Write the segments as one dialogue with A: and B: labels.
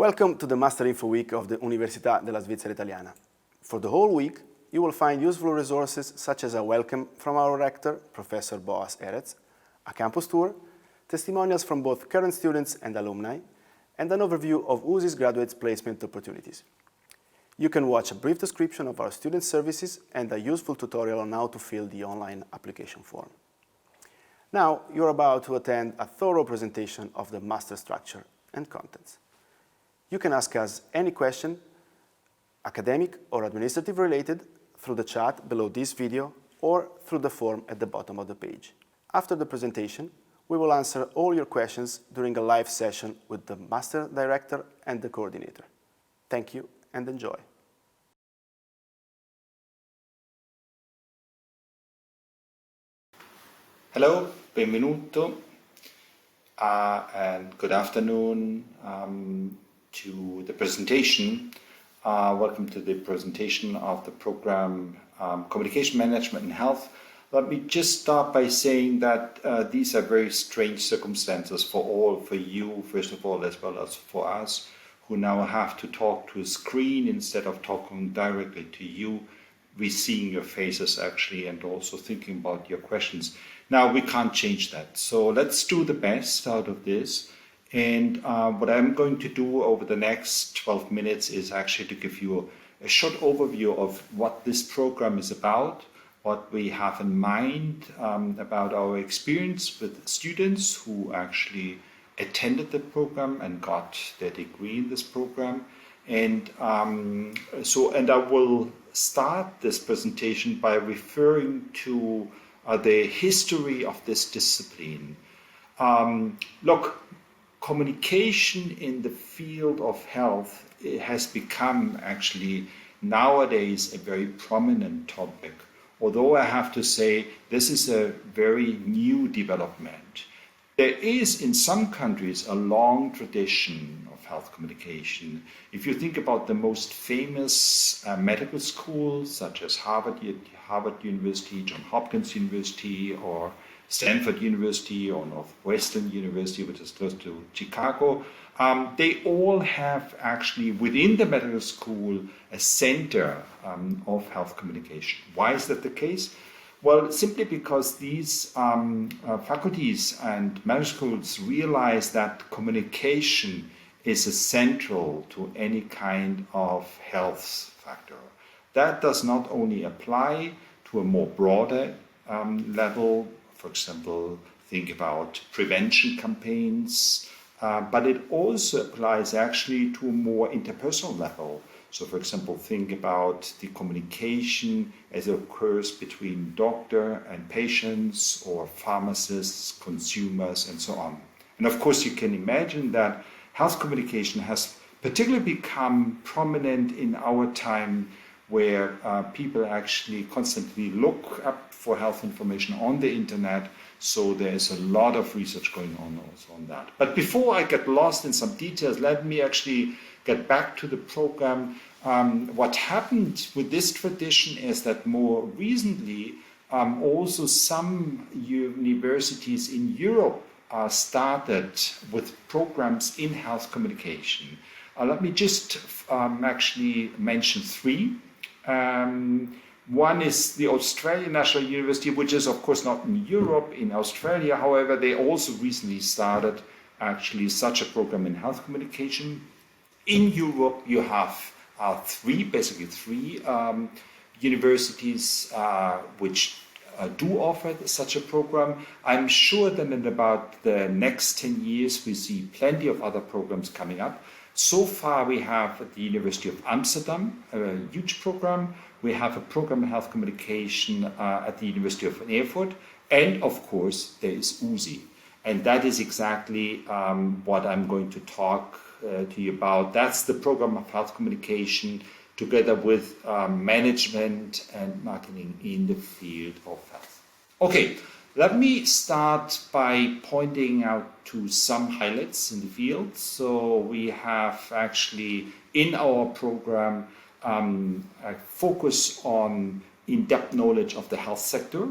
A: Welcome to the Master Info Week of the Università della Svizzera italiana. For the whole week, you will find useful resources such as a welcome from our rector, Professor Boas Erets, a campus tour, testimonials from both current students and alumni, and an overview of USI's graduates' placement opportunities. You can watch a brief description of our student services and a useful tutorial on how to fill the online application form. Now, you're about to attend a thorough presentation of the master structure and contents. You can ask us any question, academic or administrative related, through the chat below this video or through the form at the bottom of the page. After the presentation, we will answer all your questions during a live session with the Master Director and the Coordinator. Thank you and enjoy.
B: Hello, benvenuto, and good afternoon to the presentation. Welcome to the presentation of the program Communication Management in Health. Let me just start by saying that these are very strange circumstances for you, first of all, as well as for us, who now have to talk to a screen instead of talking directly to you. We're seeing your faces actually and also thinking about your questions. Now we can't change that, so let's do the best out of this. And what I'm going to do over the next 12 minutes is actually to give you a short overview of what this program is about, what we have in mind about our experience with students who actually attended the program and got their degree in this program. And I will start this presentation by referring to the history of this discipline. Look, communication in the field of health has become actually nowadays a very prominent topic. Although I have to say this is a very new development. There is in some countries a long tradition of health communication. If you think about the most famous medical schools such as Harvard University, Johns Hopkins University, or Stanford University or Northwestern University, which is close to Chicago, they all have actually within the medical school a center of health communication. Why is that the case? Well, simply because these faculties and medical schools realize that communication is essential to any kind of health factor. That does not only apply to a more broader level. For example, think about prevention campaigns, but it also applies actually to a more interpersonal level. So, for example, think about the communication as it occurs between doctor and patients or pharmacists, consumers, and so on. And of course, you can imagine that health communication has particularly become prominent in our time where people actually constantly look up for health information on the internet. So there's a lot of research going on also on that. But before I get lost in some details, let me actually get back to the program. What happened with this tradition is that more recently, also some universities in Europe started with programs in health communication. Let me just actually mention three. One is the Australian National University, which is of course not in Europe, in Australia. However, they also recently started actually such a program in health communication. In Europe, you have three universities which do offer such a program. I'm sure that in about the next 10 years, we see plenty of other programs coming up. So far, we have at the University of Amsterdam a huge program. We have a program in health communication at the University of Erfurt. And of course, there is USI. And that is exactly what I'm going to talk to you about. That's the program of health communication together with management and marketing in the field of health. Okay. Let me start by pointing out to some highlights in the field. So we have actually in our program a focus on in-depth knowledge of the health sector.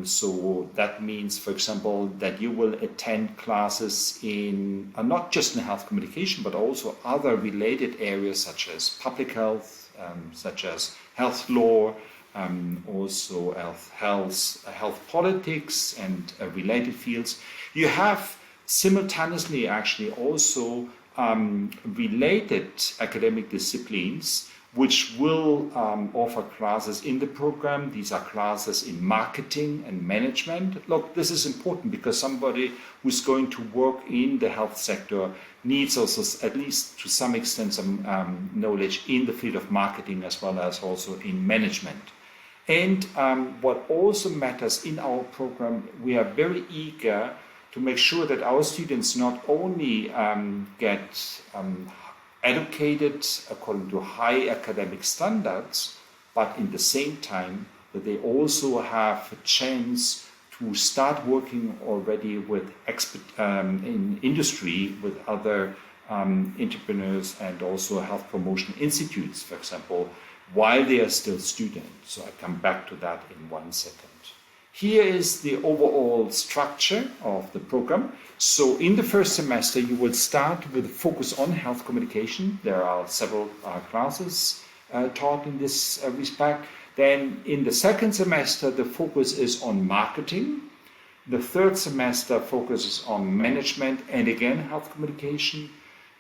B: So that means, for example, that you will attend classes in not just in health communication, but also other related areas such as public health, such as health law, also health politics and related fields. You have simultaneously actually also related academic disciplines which will offer classes in the program. These are classes in marketing and management. Look, this is important because somebody who's going to work in the health sector needs also, at least to some extent, some knowledge in the field of marketing as well as also in management. And what also matters in our program, we are very eager to make sure that our students not only get educated according to high academic standards, but in the same time that they also have a chance to start working already with in industry with other entrepreneurs and also health promotion institutes, for example, while they are still students. So I come back to that in 1 second. Here is the overall structure of the program. So in the first semester, you will start with a focus on health communication. There are several classes taught in this respect. Then in the second semester, the focus is on marketing. The third semester focuses on management and again, health communication.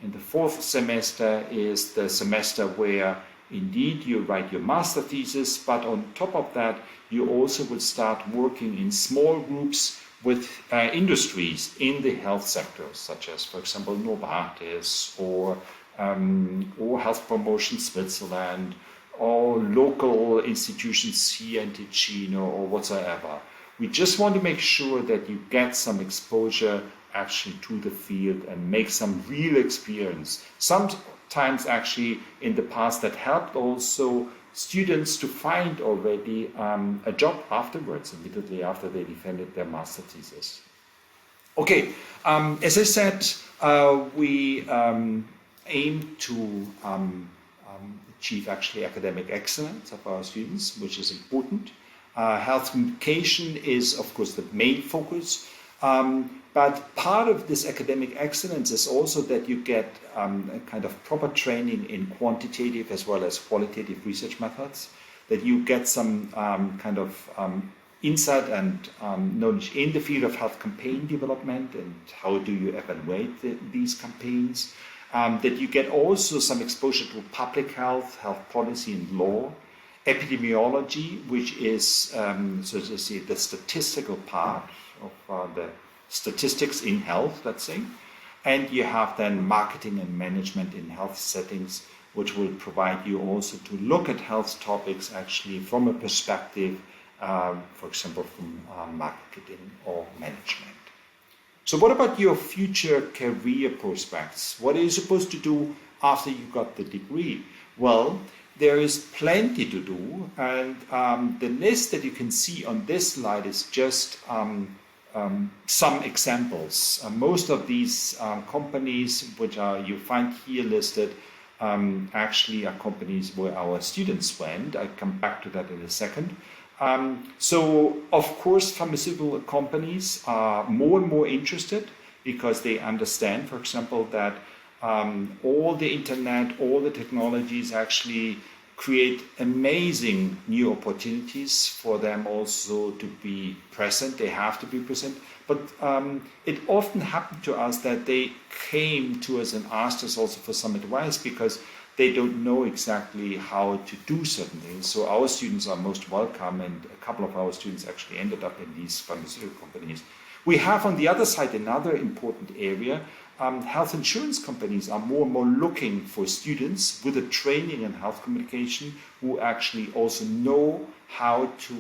B: And the fourth semester is the semester where indeed you write your master thesis, but on top of that, you also will start working in small groups with industries in the health sector, such as, for example, Novartis or Health Promotion Switzerland or local institutions here in Ticino or whatsoever. We just want to make sure that you get some exposure actually to the field and make some real experience. Sometimes actually in the past that helped also students to find already a job afterwards, immediately after they defended their master thesis. Okay, as I said, we aim to achieve actually academic excellence of our students, which is important. Health communication is, of course, the main focus. But part of this academic excellence is also that you get a kind of proper training in quantitative as well as qualitative research methods, that you get some kind of insight and knowledge in the field of health campaign development and how do you evaluate these campaigns, that you get also some exposure to public health, health policy and law, epidemiology, which is, so to say, the statistical part of the statistics in health, let's say, and you have then marketing and management in health settings, which will provide you also to look at health topics actually from a perspective, for example, from marketing or management. So what about your future career prospects? What are you supposed to do after you got the degree? Well, there is plenty to do, and the list that you can see on this slide is just some examples. Most of these companies which you find here listed actually are companies where our students went. I'll come back to that in a second. So, of course, pharmaceutical companies are more and more interested because they understand, for example, that all the internet, all the technologies actually create amazing new opportunities for them also to be present. They have to be present. But it often happened to us that they came to us and asked us also for some advice because they don't know exactly how to do certain things. So our students are most welcome, and a couple of our students actually ended up in these pharmaceutical companies. We have on the other side another important area. Health insurance companies are more and more looking for students with a training in health communication who actually also know how to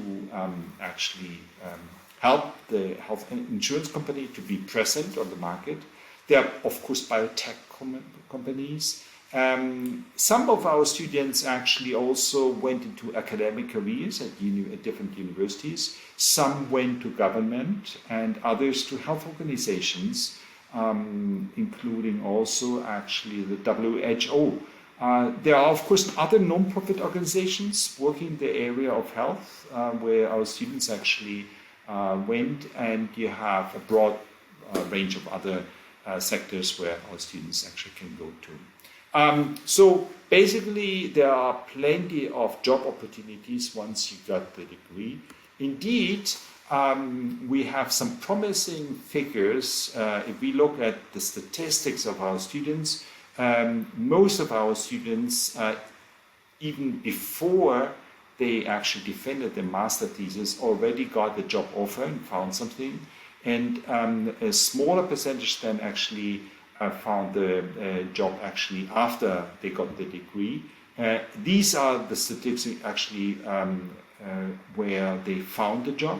B: help the health insurance company to be present on the market. There are, of course, biotech companies. Some of our students actually also went into academic careers at different universities. Some went to government and others to health organizations, including also actually the WHO. There are, of course, other non-profit organizations working in the area of health where our students actually went, and you have a broad range of other sectors where our students actually can go to. So basically, there are plenty of job opportunities once you got the degree. Indeed, we have some promising figures. If we look at the statistics of our students, most of our students, even before they actually defended their master thesis, already got a job offer and found something. And a smaller percentage then actually found the job actually after they got the degree. These are the statistics actually where they found the job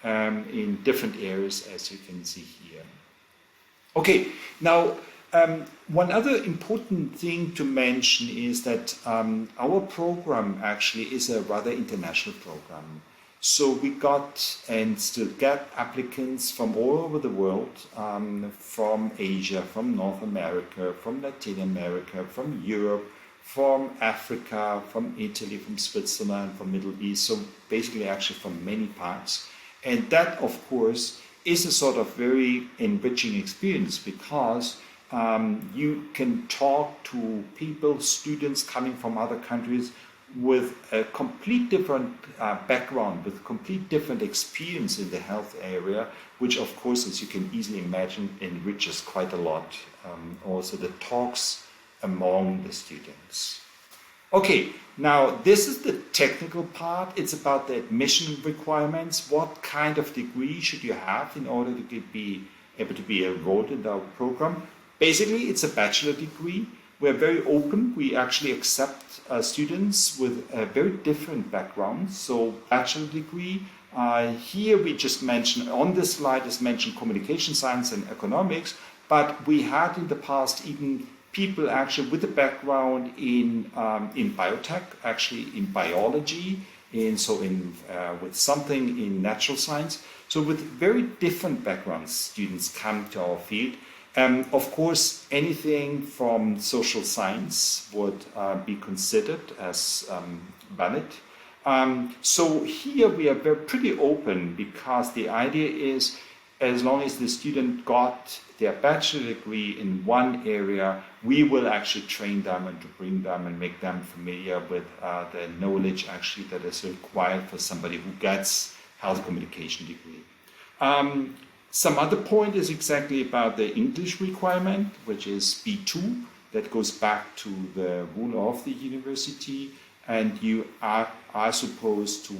B: in different areas, as you can see here. Okay, now one other important thing to mention is that our program actually is a rather international program. So we got and still get applicants from all over the world, from Asia, from North America, from Latin America, from Europe, from Africa, from Italy, from Switzerland, from Middle East, so basically actually from many parts. And that, of course, is a sort of very enriching experience because you can talk to people, students coming from other countries with a complete different background, with complete different experience in the health area, which of course, as you can easily imagine, enriches quite a lot. Also the talks among the students. Okay, now this is the technical part. It's about the admission requirements. What kind of degree should you have in order to be able to be enrolled in our program? Basically, it's a bachelor degree. We're very open. We actually accept students with very different backgrounds. So bachelor degree, here we just mentioned, on this slide is mentioned communication science and economics, but we had in the past even people actually with a background in biotech, actually in biology, with something in natural science. So with very different backgrounds, students come to our field. Of course, anything from social science would be considered as valid. So here we are pretty open because the idea is as long as the student got their bachelor degree in one area, we will actually train them and to bring them and make them familiar with the knowledge actually that is required for somebody who gets health communication degree. Some other point is exactly about the English requirement, which is B2. That goes back to the rule of the university, and you are supposed to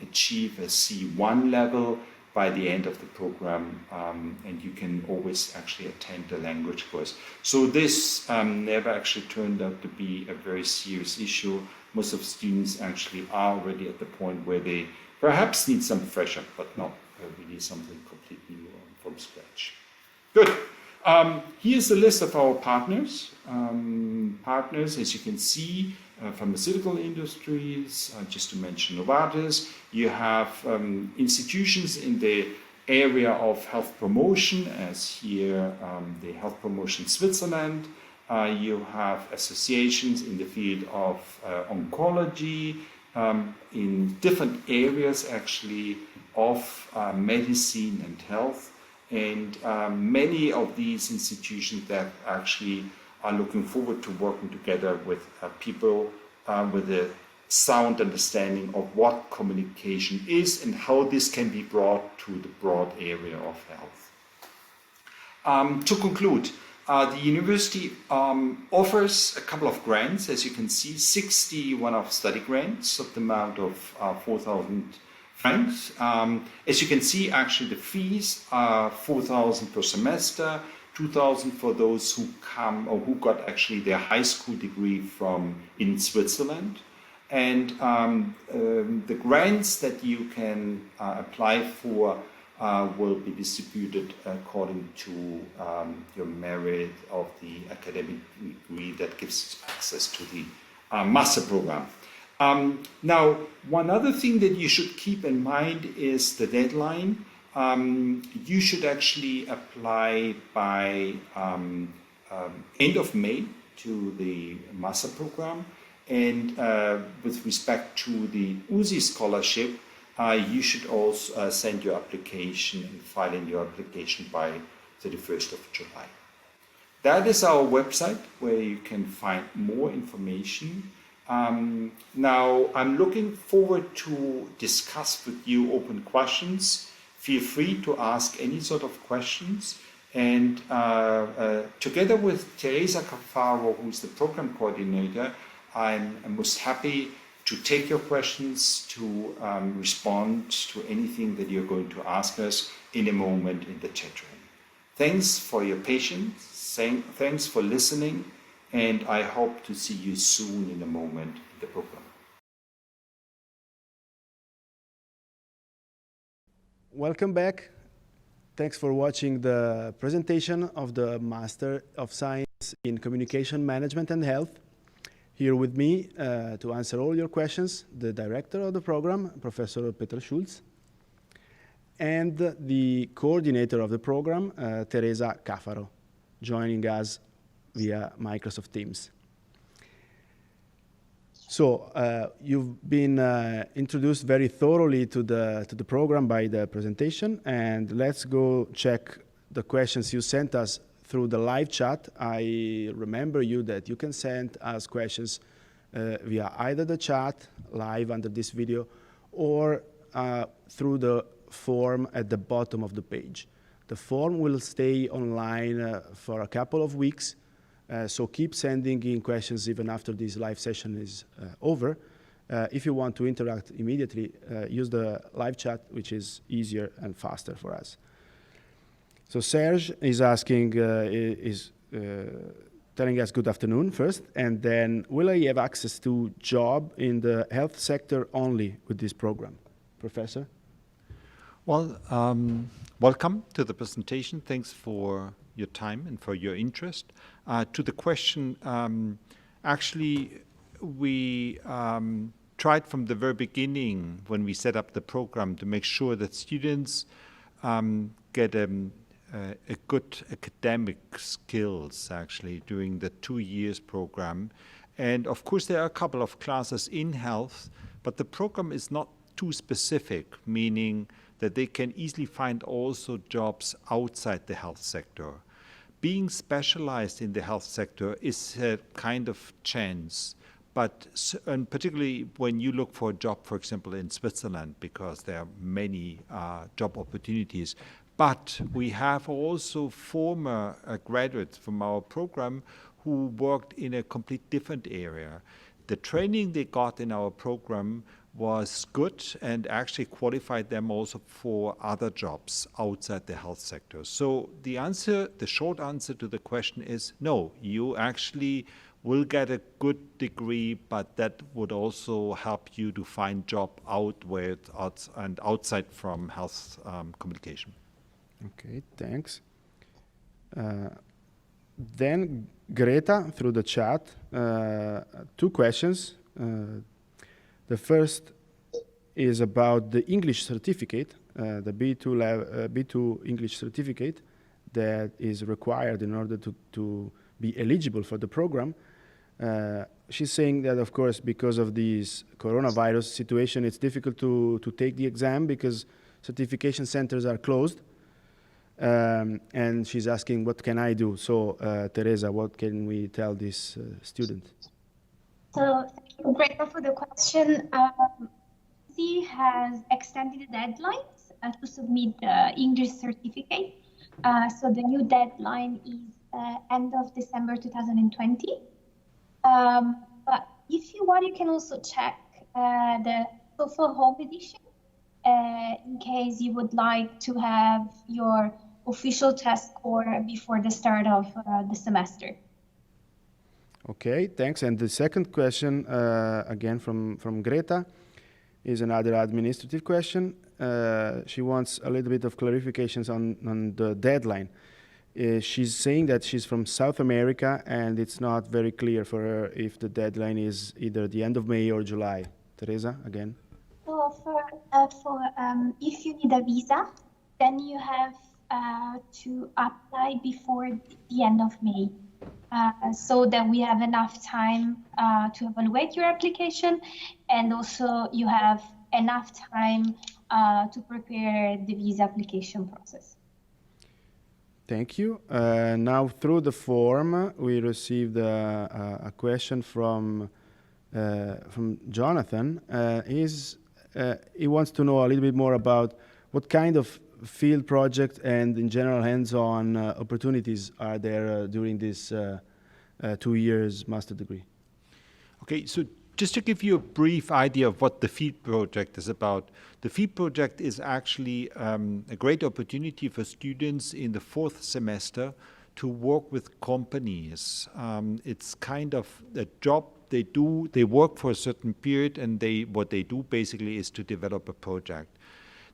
B: achieve a C1 level by the end of the program, and you can always actually attend the language course. So this never actually turned out to be a very serious issue. Most of the students actually are already at the point where they perhaps need some fresher, but not really something completely new from scratch. Good. Here's a list of our partners. Partners, as you can see, pharmaceutical industries, just to mention Novartis. You have institutions in the area of health promotion, as here the Health Promotion Switzerland. You have associations in the field of oncology, in different areas actually of medicine and health, and many of these institutions that actually are looking forward to working together with people with a sound understanding of what communication is and how this can be brought to the broad area of health. To conclude, the university offers a couple of grants, as you can see, 60 one-off study grants of the amount of 4,000 francs. As you can see, actually the fees are 4,000 per semester, 2,000 for those who come or who got actually their high school degree in Switzerland. And the grants that you can apply for will be distributed according to your merit of the academic degree that gives access to the master program. Now, one other thing that you should keep in mind is the deadline. You should actually apply by end of May to the master program. And with respect to the USI scholarship, you should also send your application and file in your application by 31st of July. That is our website where you can find more information. Now, I'm looking forward to discuss with you open questions. Feel free to ask any sort of questions. And together with Teresa Cafaro, who's the program coordinator, I'm most happy to take your questions, to respond to anything that you're going to ask us in a moment in the chat room. Thanks for your patience, thanks for listening, and I hope to see you soon in a moment in the program.
A: Welcome back. Thanks for watching the presentation of the Master of Science in Communication Management and Health. Here with me to answer all your questions, the director of the program, Professor Peter Schultz, and the coordinator of the program, Teresa Cafaro, joining us via Microsoft Teams. So you've been introduced very thoroughly to the program by the presentation, and let's go check the questions you sent us through the live chat. I remember you that you can send us questions via either the chat live under this video or through the form at the bottom of the page. The form will stay online for a couple of weeks, so keep sending in questions even after this live session is over. If you want to interact immediately, use the live chat, which is easier and faster for us. So Serge is asking, telling us good afternoon first, and then will I have access to job in the health sector only with this program? Professor?
C: Well, welcome to the presentation. Thanks for your time and for your interest. To the question, actually, we tried from the very beginning when we set up the program to make sure that students get a good academic skills actually during the 2 years program. And of course there are a couple of classes in health, but the program is not too specific, meaning that they can easily find also jobs outside the health sector. Being specialized in the health sector is a kind of chance, but and particularly when you look for a job, for example, in Switzerland, because there are many job opportunities. But we have also former graduates from our program who worked in a complete different area. The training they got in our program was good and actually qualified them also for other jobs outside the health sector. So the answer, the short answer to the question is no, you actually will get a good degree, but that would also help you to find job outside from health communication.
A: Okay, thanks. Then Greta, through the chat, 2 questions. The first is about the English certificate, the B2 English certificate that is required in order to be eligible for the program. She's saying that, of course, because of this coronavirus situation, it's difficult to take the exam because certification centers are closed. And she's asking, what can I do? So, Teresa, what can we tell this student?
D: So, thank you, Greta, for the question. She has extended the deadlines to submit the English certificate. So the new deadline is end of December 2020. But if you want, you can also check the TOEFL Home Edition in case you would like to have your official test score before the start of the semester.
A: Okay, thanks. And the second question, again from Greta, is another administrative question. She wants a little bit of clarifications on the deadline. She's saying that she's from South America and it's not very clear for her if the deadline is either the end of May or July. Teresa, again.
D: So if you need a visa, then you have to apply before the end of May. so that we have enough time to evaluate your application, and also you have enough time to prepare the visa application process.
A: Thank you. Now, through the form, we received a question from Jonathan. He wants to know a little bit more about what kind of field project and, in general, hands-on opportunities are there during this 2 years master degree.
C: Okay, so just to give you a brief idea of what the FIE Project is about, the FIE Project is actually a great opportunity for students in the 4th semester to work with companies. It's kind of a job they do. They work for a certain period, and what they do basically is to develop a project.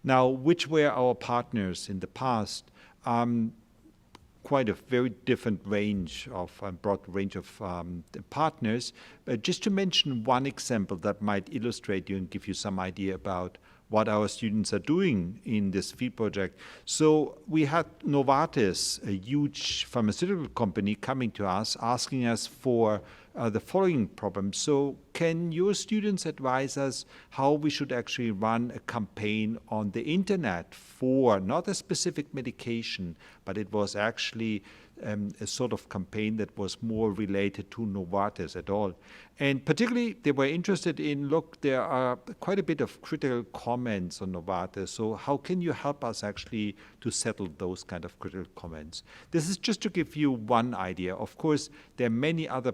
C: Now, which were our partners in the past? Quite a very different range of, broad range of partners. Just to mention one example that might illustrate you and give you some idea about what our students are doing in this FIE project. So we had Novartis, a huge pharmaceutical company, coming to us, asking us for the following problem. So can your students advise us how we should actually run a campaign on the internet for not a specific medication, but it was actually a sort of campaign that was more related to Novartis at all. And particularly they were interested in, look, there are quite a bit of critical comments on Novartis, so how can you help us actually to settle those kind of critical comments? This is just to give you one idea. Of course, there are many other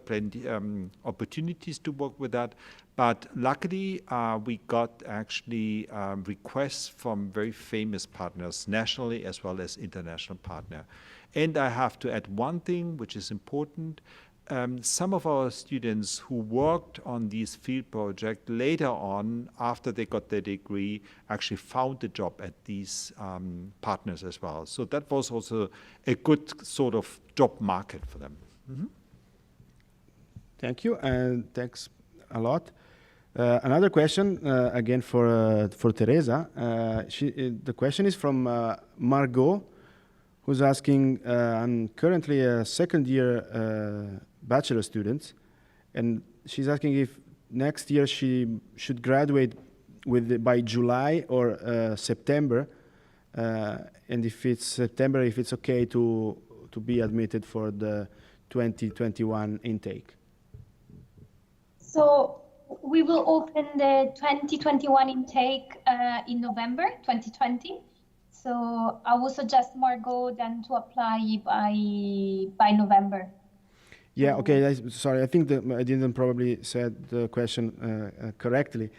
C: opportunities to work with that, but luckily we got actually requests from very famous partners, nationally as well as international partner. And I have to add one thing which is important. Some of our students who worked on these field projects later on, after they got their degree, actually found a job at these partners as well. So that was also a good sort of job market for them. Mm-hmm.
A: Thank you, and thanks a lot. Another question, again for Teresa. The question is from Margot, who's asking, I'm currently a second-year bachelor student, and she's asking if next year she should graduate by July or September, and if it's September, if it's okay to be admitted for the 2021 intake.
D: So we will open the 2021 intake in November 2020. So I will suggest Margot then to apply by November.
A: Yeah, okay, sorry, I think I didn't probably said the question correctly.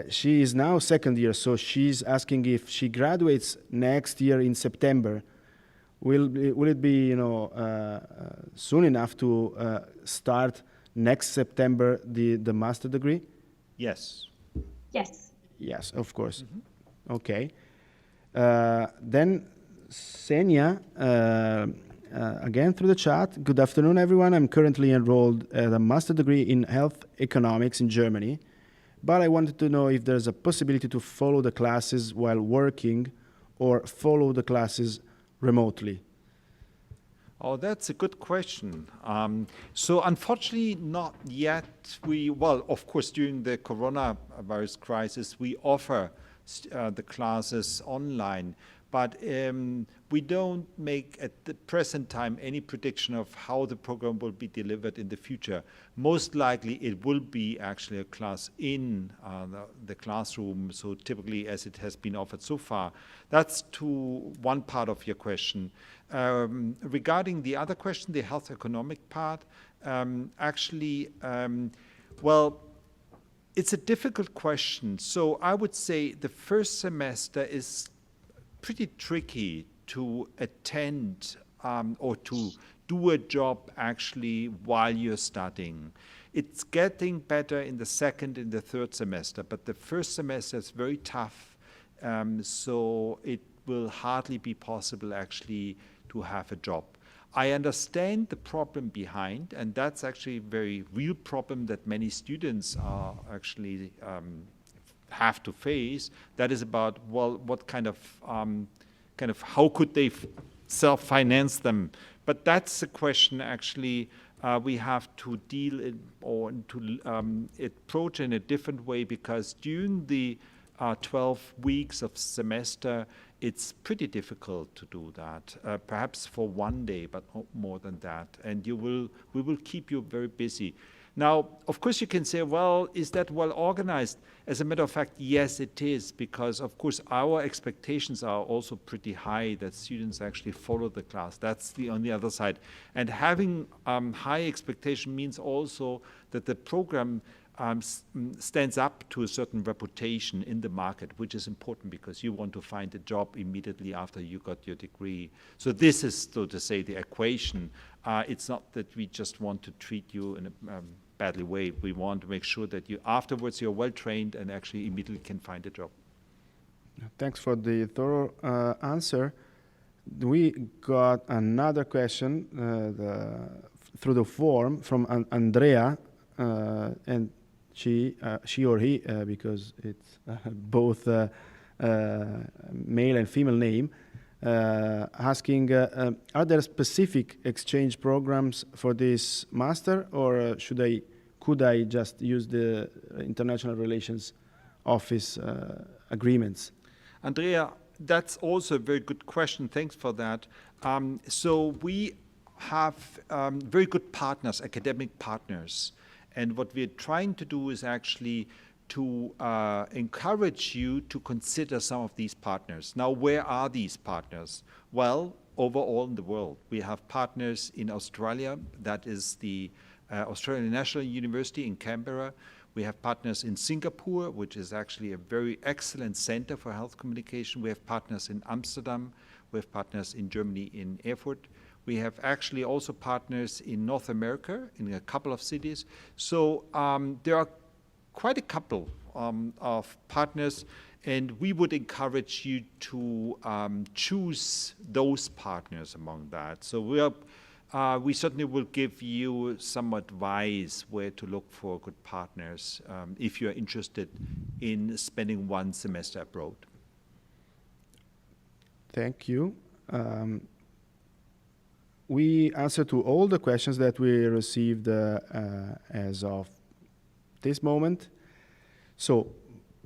A: She is now second year, so she's asking if she graduates next year in September, will it be soon enough to start next September the master degree?
C: Yes.
D: Yes.
A: Yes, of course.
C: Mm-hmm.
A: Okay. Then Senia, again through the chat. Good afternoon, everyone. I'm currently enrolled at a master degree in health economics in Germany, but I wanted to know if there's a possibility to follow the classes while working or follow the classes remotely.
C: Oh, that's a good question. So unfortunately, not yet. Well, of course, during the coronavirus crisis, we offer the classes online, but we don't make at the present time any prediction of how the program will be delivered in the future. Most likely it will be actually a class in the classroom, so typically as it has been offered so far. That's to one part of your question. Regarding the other question, the health economic part, well, it's a difficult question. So I would say the first semester is pretty tricky to attend or to do a job actually while you're studying. It's getting better in the second and the third semester, but the first semester is very tough. So it will hardly be possible actually to have a job. I understand the problem behind, and that's actually a very real problem that many students are actually have to face. That is about, well, what kind of how could they self-finance them. But that's a question actually we have to deal in, or to approach in a different way, because during the 12 weeks of semester, it's pretty difficult to do that, perhaps for one day, but not more than that. And we will keep you very busy. Now, of course, you can say, well, is that well organized? As a matter of fact, yes, it is, because, of course, our expectations are also pretty high that students actually follow the class. That's on the other side. And having high expectation means also that the program stands up to a certain reputation in the market, which is important because you want to find a job immediately after you got your degree. So this is, so to say, the equation. It's not that we just want to treat you in a badly way. We want to make sure that you afterwards you're well trained and actually immediately can find a job.
A: Thanks for the thorough answer. We got another question through the form from Andrea, and she or he, because it's both male and female name, asking, are there specific exchange programs for this master, or could I just use the International Relations Office agreements?
C: Andrea, that's also a very good question. Thanks for that. So we have very good partners, academic partners. And what we're trying to do is actually to encourage you to consider some of these partners. Now, where are these partners? Well, overall in the world. We have partners in Australia, that is the Australian National University in Canberra. We have partners in Singapore, which is actually a very excellent center for health communication. We have partners in Amsterdam. We have partners in Germany, in Erfurt. We have actually also partners in North America, in a couple of cities. So there are quite a couple of partners, and we would encourage you to choose those partners among that. So we certainly will give you some advice where to look for good partners if you're interested in spending one semester abroad.
A: Thank you. We answered to all the questions that we received as of this moment. So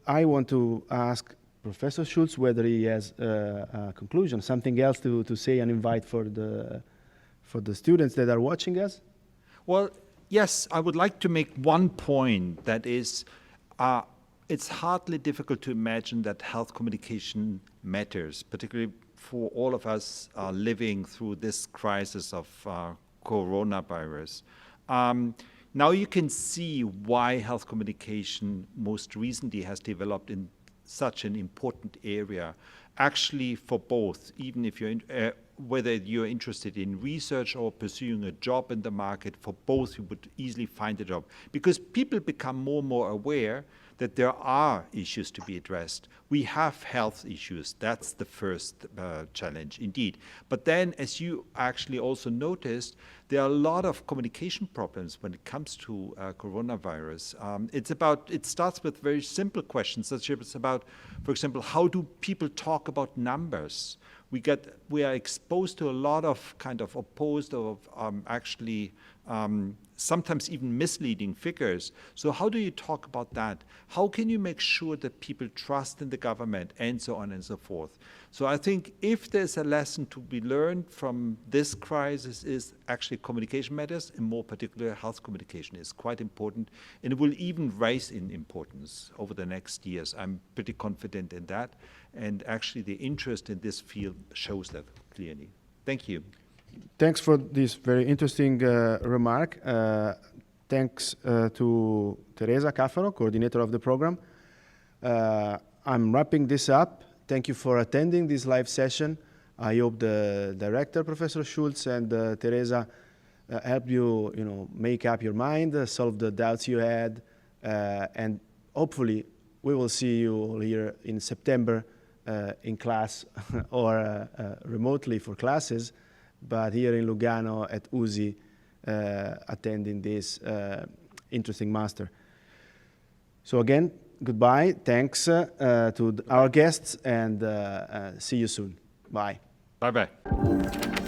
A: I want to ask Professor Schultz whether he has a conclusion, something else to say and invite for the students that are watching us.
C: Well, yes, I would like to make one point, that is, it's hardly difficult to imagine that health communication matters, particularly for all of us living through this crisis of coronavirus. Now you can see why health communication most recently has developed in such an important area, actually for both, even if you're whether you're interested in research or pursuing a job in the market, for both you would easily find a job. Because people become more and more aware that there are issues to be addressed. We have health issues. That's the first challenge, indeed. But then, as you actually also noticed, there are a lot of communication problems when it comes to coronavirus. It starts with very simple questions, such as about, for example, how do people talk about numbers? We are exposed to a lot of kind of opposed or actually sometimes even misleading figures. So how do you talk about that? How can you make sure that people trust in the government, and so on and so forth? So I think if there's a lesson to be learned from this crisis, is actually communication matters, and more particularly health communication is quite important, and it will even rise in importance over the next years. I'm pretty confident in that, and actually the interest in this field shows that clearly. Thank you.
A: Thanks for this very interesting remark. Thanks to Teresa Caffaro, coordinator of the program. I'm wrapping this up. Thank you for attending this live session. I hope the director, Professor Schultz, and Teresa helped you, make up your mind, solve the doubts you had, and hopefully we will see you all here in September in class or remotely for classes, but here in Lugano at USI attending this interesting master. So again, goodbye. Thanks to our guests, and see you soon. Bye.
C: Bye. Bye-bye.